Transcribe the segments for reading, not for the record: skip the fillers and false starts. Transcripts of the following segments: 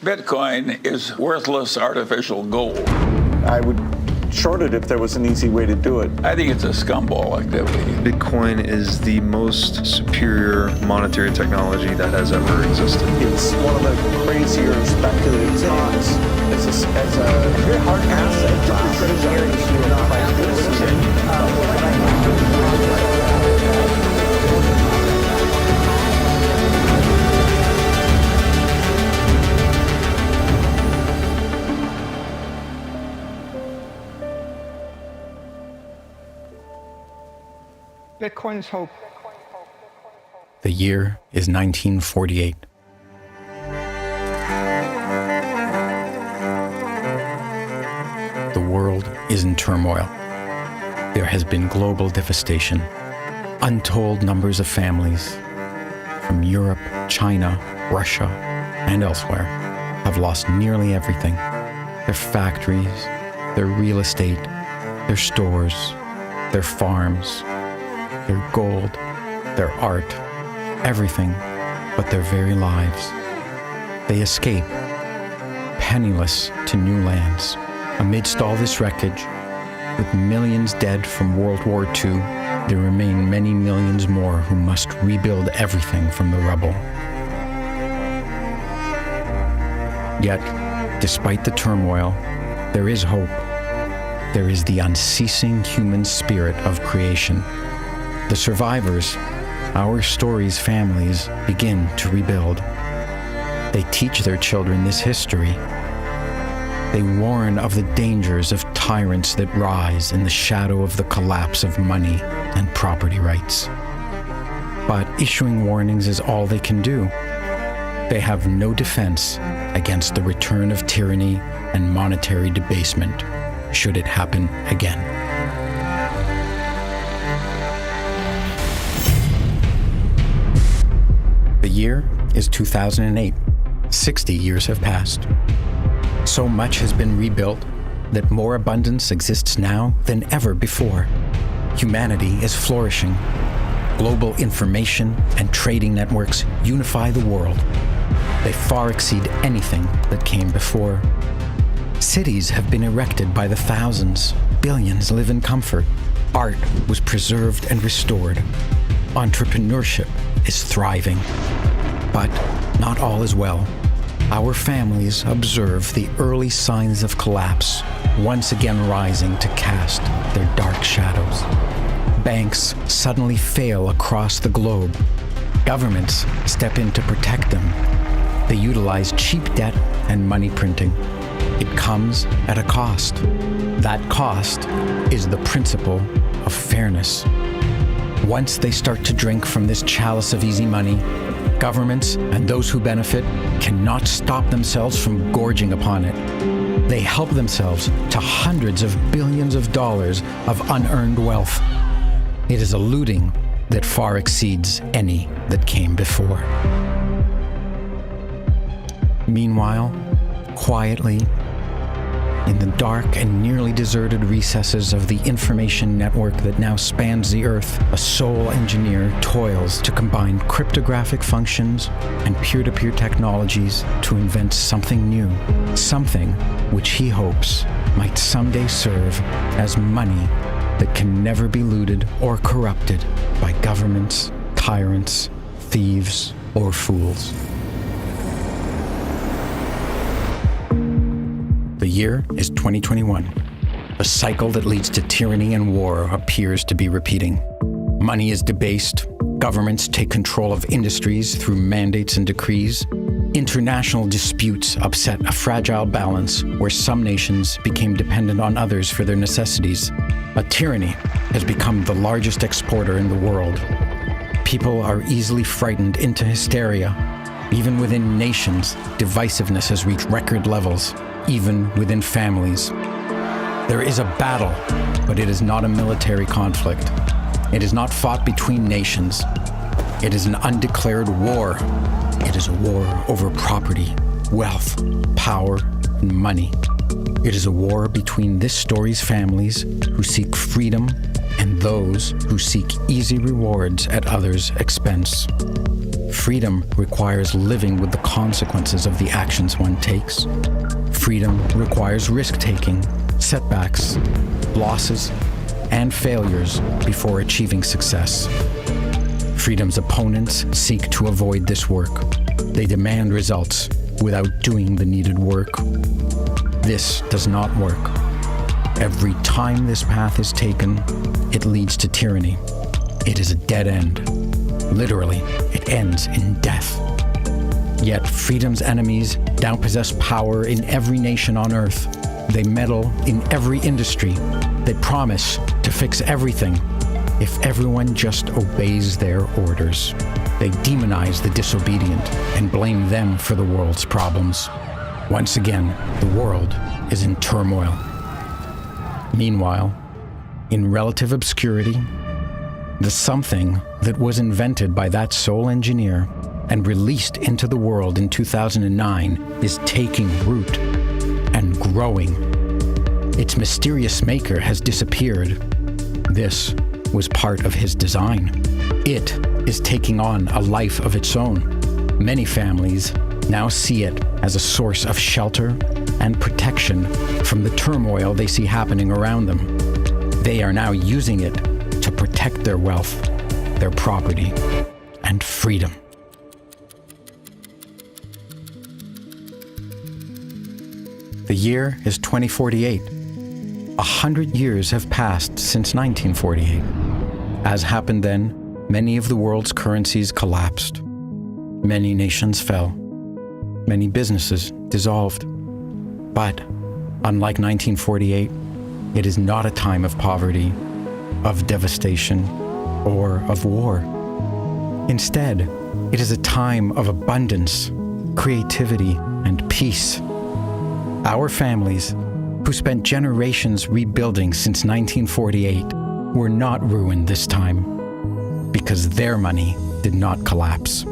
Bitcoin is worthless artificial gold. I would short it if there was an easy way to do it. I think it's a scumball activity. Bitcoin is the most superior monetary technology that has ever existed. It's one of the crazier speculative stocks as a very hard asset class. Bitcoin's hope. The year is 1948. The world is in turmoil. There has been global devastation. Untold numbers of families from Europe, China, Russia, and elsewhere have lost nearly everything. Their factories, their real estate, their stores, their farms, their gold, their art, everything but their very lives. They escape, penniless, to new lands. Amidst all this wreckage, with millions dead from World War II, there remain many millions more who must rebuild everything from the rubble. Yet, despite the turmoil, there is hope. There is the unceasing human spirit of creation. The survivors, our story's families, begin to rebuild. They teach their children this history. They warn of the dangers of tyrants that rise in the shadow of the collapse of money and property rights. But issuing warnings is all they can do. They have no defense against the return of tyranny and monetary debasement, should it happen again. The year is 2008. 60 years have passed. So much has been rebuilt that more abundance exists now than ever before. Humanity is flourishing. Global information and trading networks unify the world. They far exceed anything that came before. Cities have been erected by the thousands. Billions live in comfort. Art was preserved and restored. Entrepreneurship is thriving. But not all is well. Our families observe the early signs of collapse, once again rising to cast their dark shadows. Banks suddenly fail across the globe. Governments step in to protect them. They utilize cheap debt and money printing. It comes at a cost. That cost is the principle of fairness. Once they start to drink from this chalice of easy money, governments and those who benefit cannot stop themselves from gorging upon it. They help themselves to hundreds of billions of dollars of unearned wealth. It is a looting that far exceeds any that came before. Meanwhile, quietly, in the dark and nearly deserted recesses of the information network that now spans the earth, a sole engineer toils to combine cryptographic functions and peer-to-peer technologies to invent something new, something which he hopes might someday serve as money that can never be looted or corrupted by governments, tyrants, thieves, or fools. The year is 2021. A cycle that leads to tyranny and war appears to be repeating. Money is debased. Governments take control of industries through mandates and decrees. International disputes upset a fragile balance where some nations became dependent on others for their necessities. A tyranny has become the largest exporter in the world. People are easily frightened into hysteria. Even within nations, divisiveness has reached record levels. Even within families. There is a battle, but it is not a military conflict. It is not fought between nations. It is an undeclared war. It is a war over property, wealth, power, and money. It is a war between this story's families who seek freedom and those who seek easy rewards at others' expense. Freedom requires living with the consequences of the actions one takes. Freedom requires risk-taking, setbacks, losses, and failures before achieving success. Freedom's opponents seek to avoid this work. They demand results without doing the needed work. This does not work. Every time this path is taken, it leads to tyranny. It is a dead end. Literally, it ends in death. Yet freedom's enemies now possess power in every nation on earth. They meddle in every industry. They promise to fix everything if everyone just obeys their orders. They demonize the disobedient and blame them for the world's problems. Once again, the world is in turmoil. Meanwhile, in relative obscurity, the something that was invented by that sole engineer and released into the world in 2009 is taking root and growing. Its mysterious maker has disappeared. This was part of his design. It is taking on a life of its own. Many families now see it as a source of shelter and protection from the turmoil they see happening around them. They are now using it to protect their wealth, their property, and freedom. The year is 2048. 100 years have passed since 1948. As happened then, many of the world's currencies collapsed. Many nations fell. Many businesses dissolved. But, unlike 1948, it is not a time of poverty, of devastation, or of war. Instead, it is a time of abundance, creativity, and peace. Our families, who spent generations rebuilding since 1948, were not ruined this time because their money did not collapse.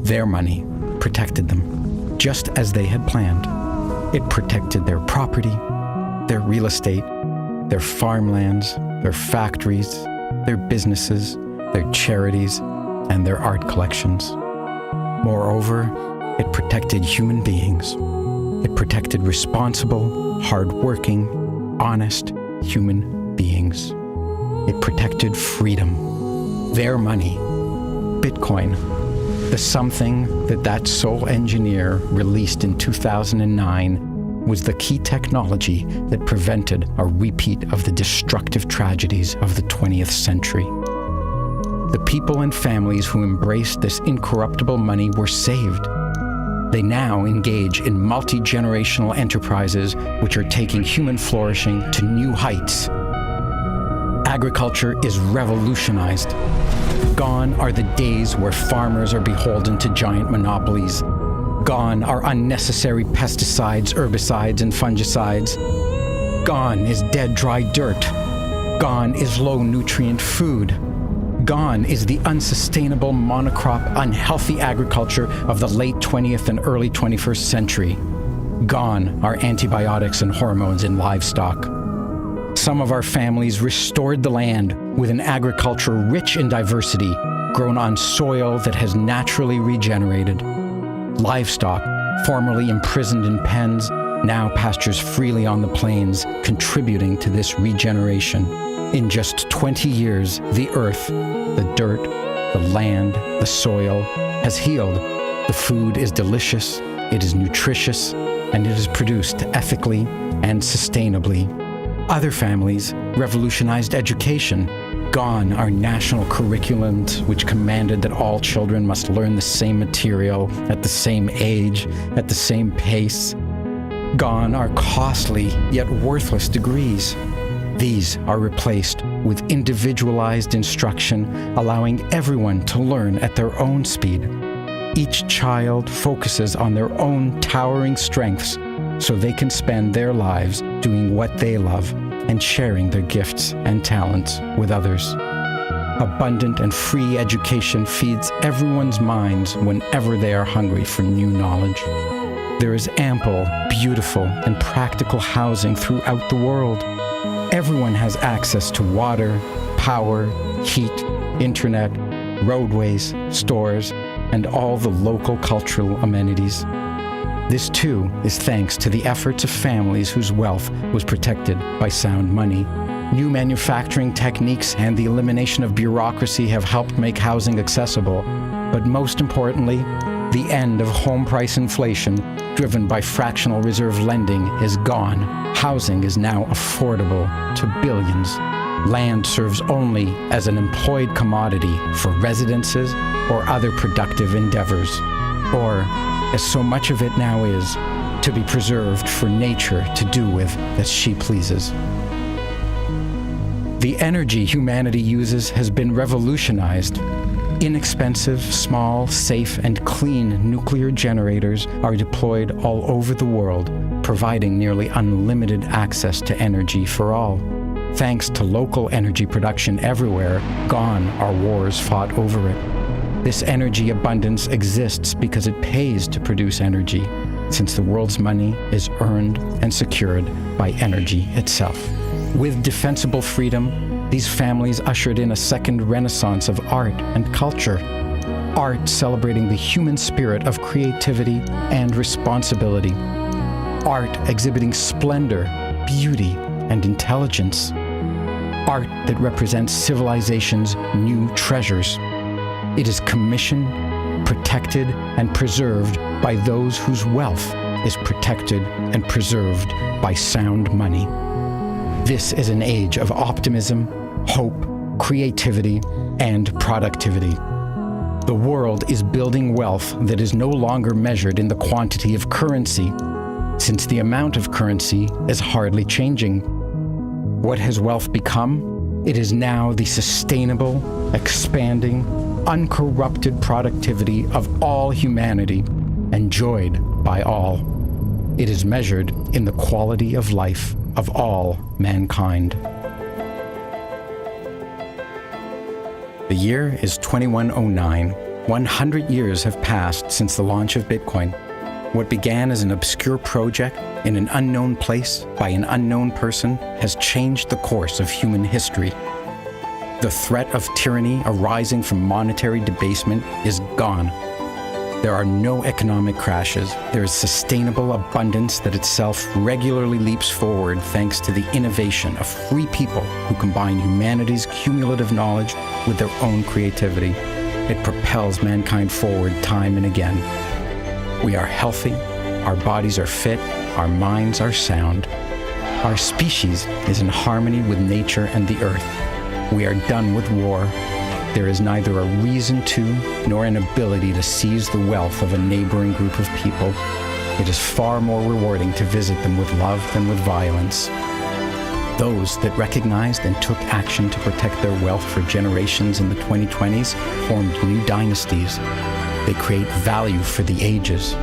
Their money protected them, just as they had planned. It protected their property, their real estate, their farmlands, their factories, their businesses, their charities, and their art collections. Moreover, it protected human beings. It protected responsible, hard-working, honest human beings. It protected freedom, their money, Bitcoin, the something that sole engineer released in 2009 was the key technology that prevented a repeat of the destructive tragedies of the 20th century. The people and families who embraced this incorruptible money were saved. They now engage in multi-generational enterprises which are taking human flourishing to new heights. Agriculture is revolutionized. Gone are the days where farmers are beholden to giant monopolies. Gone are unnecessary pesticides, herbicides, and fungicides. Gone is dead, dry dirt. Gone is low-nutrient food. Gone is the unsustainable monocrop, unhealthy agriculture of the late 20th and early 21st century. Gone are antibiotics and hormones in livestock. Some of our families restored the land with an agriculture rich in diversity, grown on soil that has naturally regenerated. Livestock, formerly imprisoned in pens, now pastures freely on the plains, contributing to this regeneration. In just 20 years, the earth, the dirt, the land, the soil has healed. The food is delicious, it is nutritious, and it is produced ethically and sustainably. Other families revolutionized education. Gone are national curriculums which commanded that all children must learn the same material at the same age, at the same pace. Gone are costly yet worthless degrees. These are replaced with individualized instruction, allowing everyone to learn at their own speed. Each child focuses on their own towering strengths so they can spend their lives doing what they love and sharing their gifts and talents with others. Abundant and free education feeds everyone's minds whenever they are hungry for new knowledge. There is ample, beautiful, and practical housing throughout the world. Everyone has access to water, power, heat, internet, roadways, stores, and all the local cultural amenities. This too is thanks to the efforts of families whose wealth was protected by sound money. New manufacturing techniques and the elimination of bureaucracy have helped make housing accessible, but most importantly, the end of home price inflation driven by fractional reserve lending is gone. Housing is now affordable to billions. Land serves only as an employed commodity for residences or other productive endeavors, or, as so much of it now is, to be preserved for nature to do with as she pleases. The energy humanity uses has been revolutionized. Inexpensive, small, safe, and clean nuclear generators are deployed all over the world, providing nearly unlimited access to energy for all. Thanks to local energy production everywhere, gone are wars fought over it. This energy abundance exists because it pays to produce energy, since the world's money is earned and secured by energy itself. With defensible freedom, these families ushered in a second renaissance of art and culture. Art celebrating the human spirit of creativity and responsibility. Art exhibiting splendor, beauty, and intelligence. Art that represents civilization's new treasures. It is commissioned, protected, and preserved by those whose wealth is protected and preserved by sound money. This is an age of optimism, hope, creativity, and productivity. The world is building wealth that is no longer measured in the quantity of currency, since the amount of currency is hardly changing. What has wealth become? It is now the sustainable, expanding, uncorrupted productivity of all humanity, enjoyed by all. It is measured in the quality of life of all mankind. The year is 2109. 100 years have passed since the launch of Bitcoin. What began as an obscure project in an unknown place by an unknown person has changed the course of human history. The threat of tyranny arising from monetary debasement is gone. There are no economic crashes. There is sustainable abundance that itself regularly leaps forward thanks to the innovation of free people who combine humanity's cumulative knowledge with their own creativity. It propels mankind forward time and again. We are healthy, our bodies are fit, our minds are sound. Our species is in harmony with nature and the earth. We are done with war. There is neither a reason to nor an ability to seize the wealth of a neighboring group of people. It is far more rewarding to visit them with love than with violence. Those that recognized and took action to protect their wealth for generations in the 2020s formed new dynasties. They create value for the ages.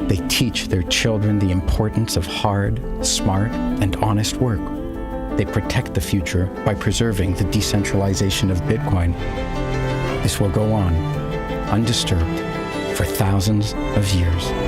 They teach their children the importance of hard, smart, and honest work. They protect the future by preserving the decentralization of Bitcoin. This will go on, undisturbed, for thousands of years.